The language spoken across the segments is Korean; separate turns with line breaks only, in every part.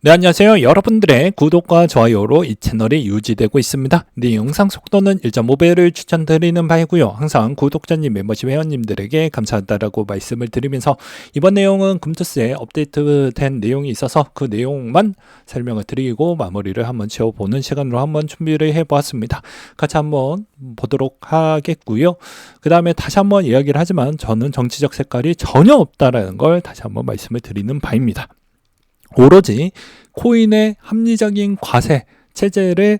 네, 안녕하세요. 여러분들의 구독과 좋아요로 이 채널이 유지되고 있습니다. 네, 영상 속도는 1.5배를 추천드리는 바이고요. 항상 구독자님, 멤버십 회원님들에게 감사하다라고 말씀을 드리면서 이번 내용은 금투스에 업데이트된 내용이 있어서 그 내용만 설명을 드리고 마무리를 한번 지어보는 시간으로 한번 준비를 해보았습니다. 같이 한번 보도록 하겠고요. 그 다음에 다시 한번 이야기를 하지만 저는 정치적 색깔이 전혀 없다라는 걸 다시 한번 말씀을 드리는 바입니다. 오로지 코인의 합리적인 과세 체제를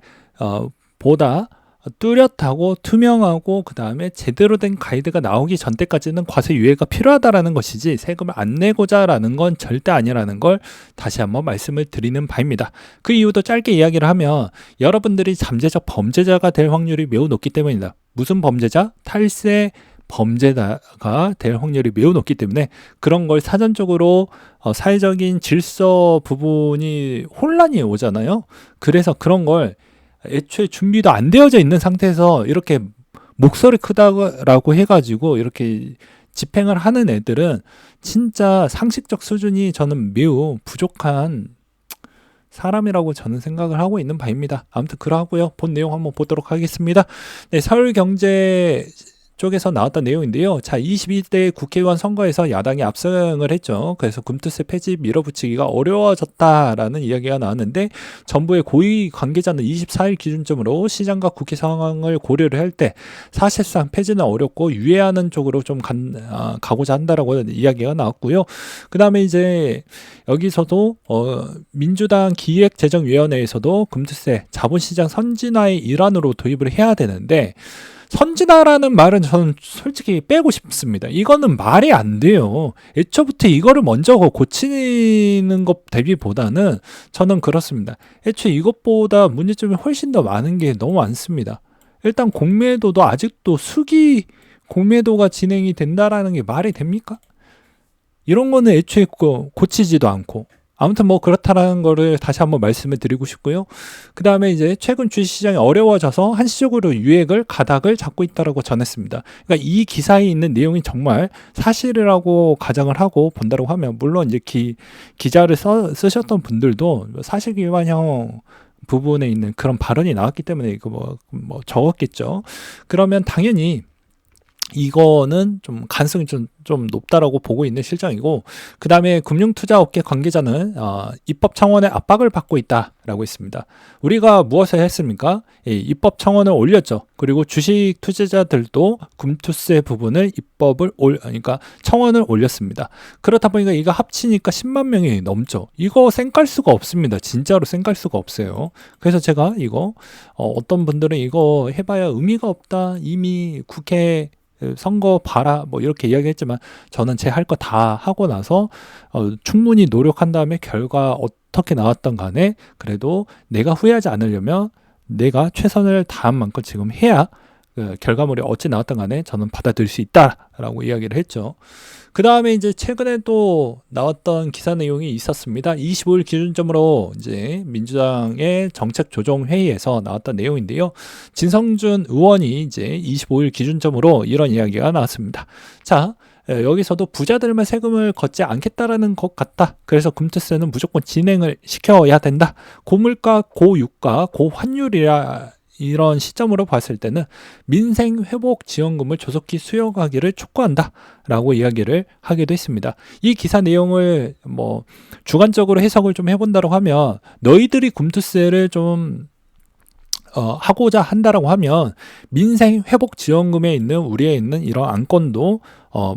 보다 뚜렷하고 투명하고 그 다음에 제대로 된 가이드가 나오기 전 때까지는 과세 유예가 필요하다라는 것이지 세금을 안 내고자 라는 건 절대 아니라는 걸 다시 한번 말씀을 드리는 바입니다. 그 이유도 짧게 이야기를 하면 여러분들이 잠재적 범죄자가 될 확률이 매우 높기 때문입니다. 무슨 범죄자? 탈세 범죄자가 될 확률이 매우 높기 때문에 그런 걸 사전적으로 사회적인 질서 부분이 혼란이 오잖아요. 그래서 그런 걸 애초에 준비도 안 되어져 있는 상태에서 이렇게 목소리 크다라고 해가지고 이렇게 집행을 하는 애들은 진짜 상식적 수준이 저는 매우 부족한 사람이라고 저는 생각을 하고 있는 바입니다. 아무튼 그러하고요. 본 내용 한번 보도록 하겠습니다. 네, 서울경제 쪽에서 나왔던 내용인데요. 자, 22대 국회의원 선거에서 야당이 압승을 했죠. 그래서 금투세 폐지 밀어붙이기가 어려워졌다라는 이야기가 나왔는데 정부의 고위 관계자는 24일 기준점으로 시장과 국회 상황을 고려를 할 때 사실상 폐지는 어렵고 유예하는 쪽으로 좀 가고자 한다라고 이야기가 나왔고요. 그 다음에 이제 여기서도 민주당 기획재정위원회에서도 금투세 자본시장 선진화의 일환으로 도입을 해야 되는데 선진화라는 말은 저는 솔직히 빼고 싶습니다. 이거는 말이 안 돼요. 애초부터 이거를 먼저 고치는 것 대비보다는 저는 그렇습니다. 애초에 이것보다 문제점이 훨씬 더 많은 게 너무 많습니다. 일단 공매도도 아직도 수기 공매도가 진행이 된다라는 게 말이 됩니까? 이런 거는 애초에 고치지도 않고 아무튼 뭐 그렇다라는 거를 다시 한번 말씀을 드리고 싶고요. 그 다음에 이제 최근 주식시장이 어려워져서 한시적으로 유액을 가닥을 잡고 있다라고 전했습니다. 그러니까 이 기사에 있는 내용이 정말 사실이라고 가정을 하고 본다고 하면 물론 이제 기자를 쓰셨던 분들도 사실기반형 부분에 있는 그런 발언이 나왔기 때문에 이거 뭐 적었겠죠. 그러면 당연히 이거는 좀 가능성이 좀 높다라고 보고 있는 실정이고, 그 다음에 금융투자업계 관계자는 입법 청원의 압박을 받고 있다라고 했습니다. 우리가 무엇을 했습니까? 입법 청원을 올렸죠. 그리고 주식 투자자들도 금투세 부분을 그러니까 청원을 올렸습니다. 그렇다 보니까 이거 합치니까 10만 명이 넘죠. 이거 쌩깔 수가 없습니다. 진짜로 쌩깔 수가 없어요. 그래서 제가 이거 어떤 분들은 이거 해봐야 의미가 없다. 이미 국회 선거 봐라 뭐 이렇게 이야기했지만 저는 제 할 거 다 하고 나서 충분히 노력한 다음에 결과 어떻게 나왔던 간에 그래도 내가 후회하지 않으려면 내가 최선을 다한 만큼 지금 해야 결과물이 어찌 나왔던 간에 저는 받아들일 수 있다라고 이야기를 했죠. 그 다음에 이제 최근에 또 나왔던 기사 내용이 있었습니다. 25일 기준점으로 이제 민주당의 정책조정회의에서 나왔던 내용인데요. 진성준 의원이 이제 25일 기준점으로 이런 이야기가 나왔습니다. 자, 여기서도 부자들만 세금을 걷지 않겠다라는 것 같다. 그래서 금투세는 무조건 진행을 시켜야 된다. 고물가, 고유가, 고환율이라 이런 시점으로 봤을 때는 민생회복지원금을 조속히 수용하기를 촉구한다 라고 이야기를 하기도 했습니다. 이 기사 내용을 뭐 주관적으로 해석을 좀 해본다고 하면 너희들이 금투세를 좀 하고자 한다라고 하면 민생회복지원금에 있는 우리에 있는 이런 안건도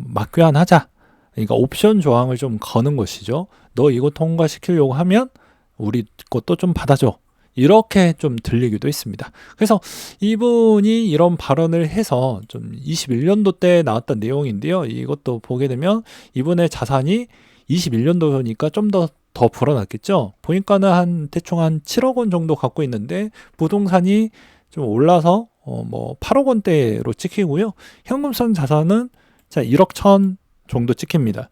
막교환하자. 그러니까 옵션 조항을 좀 거는 것이죠. 너 이거 통과시키려고 하면 우리 것도 좀 받아줘. 이렇게 좀 들리기도 했습니다. 그래서 이분이 이런 발언을 해서 좀 21년도 때 나왔던 내용인데요. 이것도 보게 되면 이분의 자산이 21년도니까 좀 더 불어났겠죠. 보니까는 대충 한 7억 원 정도 갖고 있는데 부동산이 좀 올라서 뭐 8억 원대로 찍히고요. 현금성 자산은 1억 1천 정도 찍힙니다.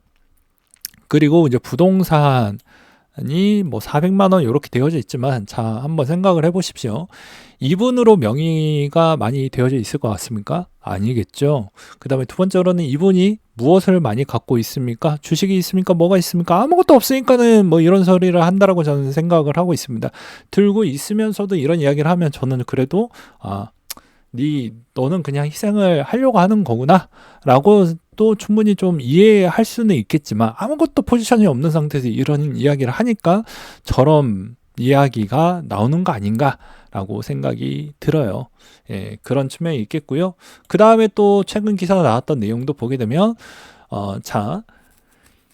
그리고 이제 부동산 뭐 400만 원 이렇게 되어져 있지만, 자, 한번 생각을 해보십시오. 이분으로 명의가 많이 되어져 있을 것 같습니까? 아니겠죠. 그 다음에 두 번째로는 이분이 무엇을 많이 갖고 있습니까? 주식이 있습니까? 뭐가 있습니까? 아무것도 없으니까는 뭐 이런 소리를 한다라고 저는 생각을 하고 있습니다. 들고 있으면서도 이런 이야기를 하면 저는 그래도 너는 그냥 희생을 하려고 하는 거구나 라고 또 충분히 좀 이해할 수는 있겠지만, 아무것도 포지션이 없는 상태에서 이런 이야기를 하니까 저런 이야기가 나오는 거 아닌가 라고 생각이 들어요. 예, 그런 측면이 있겠고요. 그 다음에 또 최근 기사 나왔던 내용도 보게 되면 자,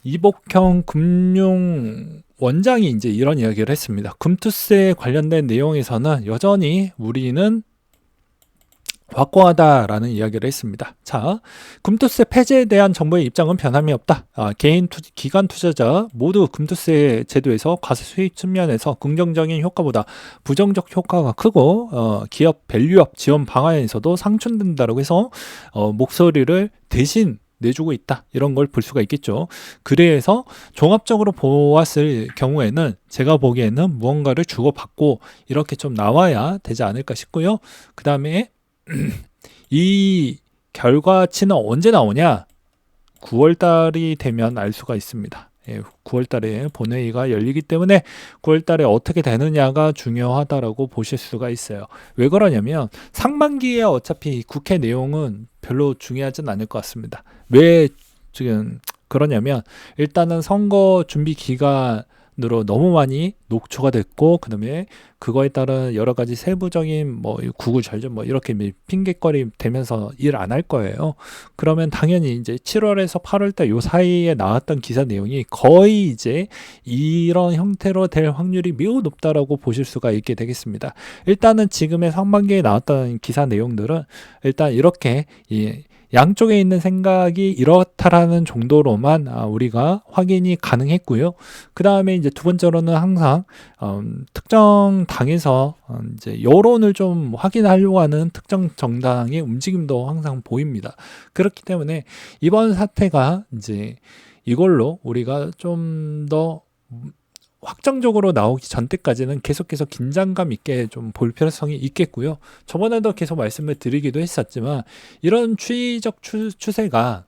이복형 금융 원장이 이제 이런 이야기를 했습니다. 금투세 관련된 내용에서는 여전히 우리는 확고하다라는 이야기를 했습니다. 자, 금투세 폐지에 대한 정부의 입장은 변함이 없다. 기관 투자자 모두 금투세 제도에서 과세 수익 측면에서 긍정적인 효과보다 부정적 효과가 크고 기업 밸류업 지원 방안에서도 상충된다라고 해서 목소리를 대신 내주고 있다. 이런 걸 볼 수가 있겠죠. 그래서 종합적으로 보았을 경우에는 제가 보기에는 무언가를 주고받고 이렇게 좀 나와야 되지 않을까 싶고요. 그 다음에 이 결과치는 언제 나오냐? 9월 달이 되면 알 수가 있습니다. 9월 달에 본회의가 열리기 때문에 9월 달에 어떻게 되느냐가 중요하다라고 보실 수가 있어요. 왜 그러냐면 상반기에 어차피 국회 내용은 별로 중요하진 않을 것 같습니다. 왜 지금 그러냐면 일단은 선거 준비 기간으로 너무 많이 녹초가 됐고, 그 다음에 그거에 따른 여러 가지 세부적인 뭐 구글 절전 뭐 이렇게 핑계거리 되면서 일 안 할 거예요. 그러면 당연히 이제 7월에서 8월 달 요 사이에 나왔던 기사 내용이 거의 이제 이런 형태로 될 확률이 매우 높다라고 보실 수가 있게 되겠습니다. 일단은 지금의 상반기에 나왔던 기사 내용들은 일단 이렇게 양쪽에 있는 생각이 이렇다라는 정도로만 우리가 확인이 가능했고요. 그 다음에 이제 두 번째로는 항상 특정 당에서 이제 여론을 좀 확인하려고 하는 특정 정당의 움직임도 항상 보입니다. 그렇기 때문에 이번 사태가 이제 이걸로 우리가 좀 더 확정적으로 나오기 전 때까지는 계속해서 긴장감 있게 좀 볼 필요성이 있겠고요. 저번에도 계속 말씀을 드리기도 했었지만, 이런 추이적 추세가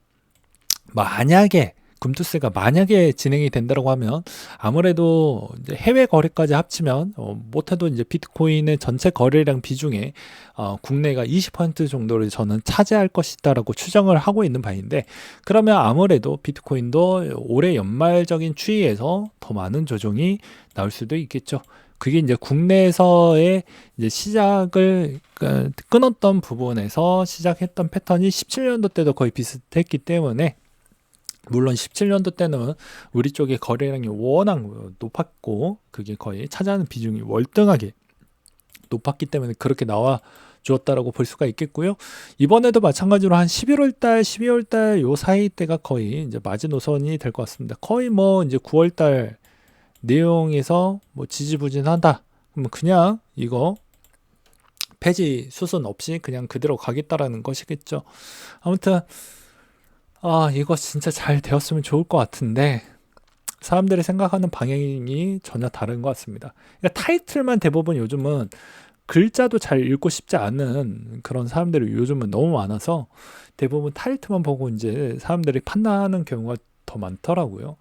만약에 금투세가 만약에 진행이 된다고 하면 아무래도 이제 해외 거래까지 합치면 못해도 이제 비트코인의 전체 거래량 비중에 국내가 20% 정도를 저는 차지할 것이다라고 추정을 하고 있는 바인데, 그러면 아무래도 비트코인도 올해 연말적인 추이에서 더 많은 조정이 나올 수도 있겠죠. 그게 이제 국내에서의 이제 시작을 끊었던 부분에서 시작했던 패턴이 17년도 때도 거의 비슷했기 때문에, 물론 17년도 때는 우리 쪽의 거래량이 워낙 높았고 그게 거의 차지하는 비중이 월등하게 높았기 때문에 그렇게 나와 주었다라고 볼 수가 있겠고요. 이번에도 마찬가지로 한 11월 달, 12월 달 요 사이 때가 거의 이제 마지노선이 될 것 같습니다. 거의 뭐 이제 9월 달 내용에서 뭐 지지부진하다. 그러면 그냥 이거 폐지 수순 없이 그냥 그대로 가겠다라는 것이겠죠. 아무튼 이거 진짜 잘 되었으면 좋을 것 같은데 사람들이 생각하는 방향이 전혀 다른 것 같습니다. 그러니까 타이틀만 대부분 요즘은 글자도 잘 읽고 싶지 않은 그런 사람들이 요즘은 너무 많아서 대부분 타이틀만 보고 이제 사람들이 판단하는 경우가 더 많더라고요.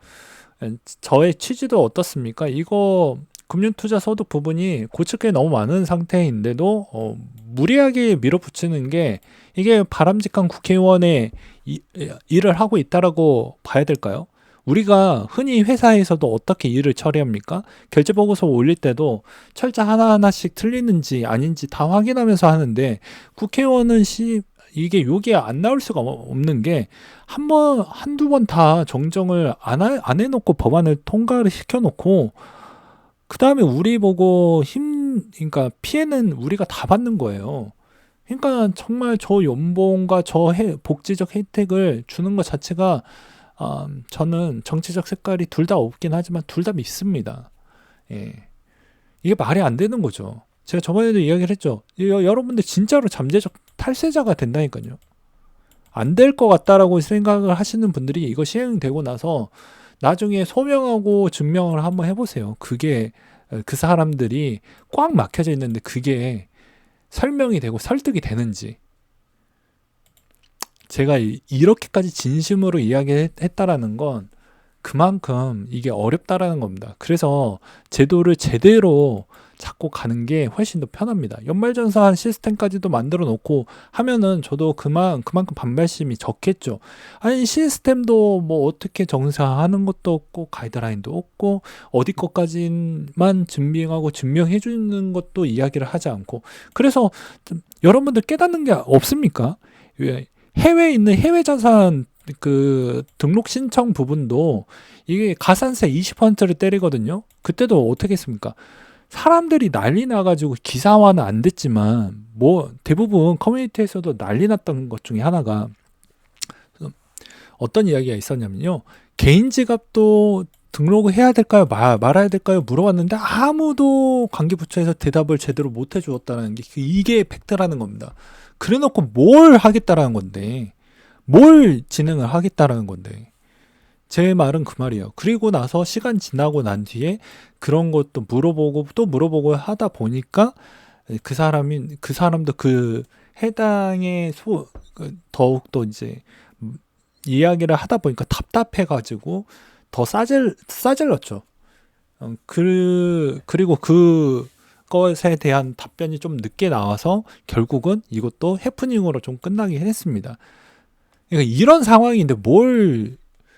저의 취지도 어떻습니까? 이거 금융투자 소득 부분이 고칠 게 너무 많은 상태인데도 무리하게 밀어붙이는 게 이게 바람직한 국회의원의 일을 하고 있다라고 봐야 될까요? 우리가 흔히 회사에서도 어떻게 일을 처리합니까? 결제보고서 올릴 때도 철자 하나하나씩 틀리는지 아닌지 다 확인하면서 하는데, 국회의원은 이게 여기에 안 나올 수가 없는 게 한두 번 다 정정을 안 해놓고 법안을 통과를 시켜놓고 그 다음에 우리 보고 그러니까 피해는 우리가 다 받는 거예요. 그러니까 정말 저 연봉과 저 복지적 혜택을 주는 것 자체가 저는 정치적 색깔이 둘 다 없긴 하지만 둘 다 믿습니다. 예. 이게 말이 안 되는 거죠. 제가 저번에도 이야기를 했죠. 여러분들 진짜로 잠재적 탈세자가 된다니까요. 안 될 것 같다라고 생각을 하시는 분들이 이거 시행되고 나서 나중에 소명하고 증명을 한번 해보세요. 그게 그 사람들이 꽉 막혀져 있는데 그게 설명이 되고 설득이 되는지. 제가 이렇게까지 진심으로 이야기했다라는 건 그만큼 이게 어렵다라는 겁니다. 그래서 제도를 제대로 잡고 가는 게 훨씬 더 편합니다. 연말정산 시스템까지도 만들어 놓고 하면은 저도 그만큼 반발심이 적겠죠. 아니, 시스템도 뭐 어떻게 정상화하는 것도 없고, 가이드라인도 없고, 어디 것까지만 증명하고 증명해 주는 것도 이야기를 하지 않고. 그래서 여러분들 깨닫는 게 없습니까? 해외에 있는 해외 자산 그 등록 신청 부분도 이게 가산세 20%를 때리거든요. 그때도 어떻게 했습니까? 사람들이 난리 나가지고 기사화는 안 됐지만 뭐 대부분 커뮤니티에서도 난리 났던 것 중에 하나가 어떤 이야기가 있었냐면요. 개인 지갑도 등록을 해야 될까요? 말아야 될까요? 물어봤는데 아무도 관계부처에서 대답을 제대로 못 해주었다는 게 이게 팩트라는 겁니다. 그래놓고 뭘 하겠다라는 건데, 뭘 진행을 하겠다라는 건데, 제 말은 그 말이에요. 그리고 나서 시간 지나고 난 뒤에 그런 것도 물어보고 또 물어보고 하다 보니까 그 사람도 그 해당의 더욱더 이제 이야기를 하다 보니까 답답해가지고 더 싸질렀죠. 그리고 그것에 대한 답변이 좀 늦게 나와서 결국은 이것도 해프닝으로 좀 끝나긴 했습니다. 그러니까 이런 상황인데 뭘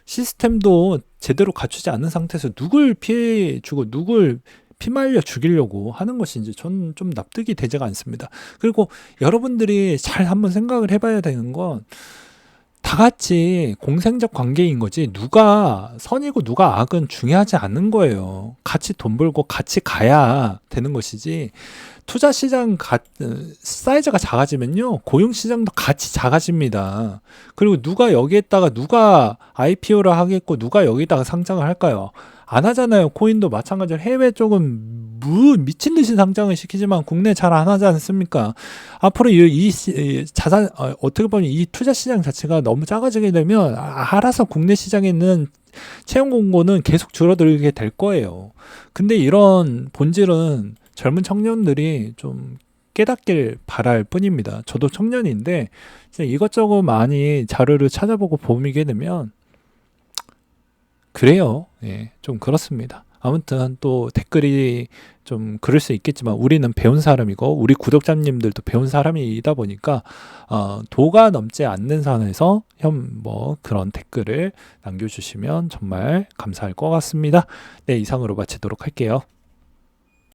시스템도 제대로 갖추지 않는 상태에서 누굴 피해 주고 누굴 피말려 죽이려고 하는 것인지 저는 좀 납득이 되지가 않습니다. 그리고 여러분들이 잘 한번 생각을 해봐야 되는 건 다 같이 공생적 관계인 거지 누가 선이고 누가 악은 중요하지 않은 거예요. 같이 돈 벌고 같이 가야 되는 것이지 투자 시장 사이즈가 작아지면요 고용 시장도 같이 작아집니다. 그리고 누가 여기에다가 누가 IPO를 하겠고 누가 여기다가 상장을 할까요? 안 하잖아요. 코인도 마찬가지로 해외 쪽은 미친 듯이 상장을 시키지만 국내 잘 안 하지 않습니까? 앞으로 이 자산 어떻게 보면 이 투자 시장 자체가 너무 작아지게 되면 알아서 국내 시장에 있는 채용 공고는 계속 줄어들게 될 거예요. 근데 이런 본질은 젊은 청년들이 좀 깨닫길 바랄 뿐입니다. 저도 청년인데 이것저것 많이 자료를 찾아보고 보게 되면 그래요. 예, 좀 그렇습니다. 아무튼 또 댓글이 좀 그럴 수 있겠지만 우리는 배운 사람이고 우리 구독자님들도 배운 사람이다 보니까 도가 넘지 않는 선에서 뭐 그런 댓글을 남겨주시면 정말 감사할 것 같습니다. 네, 이상으로 마치도록 할게요.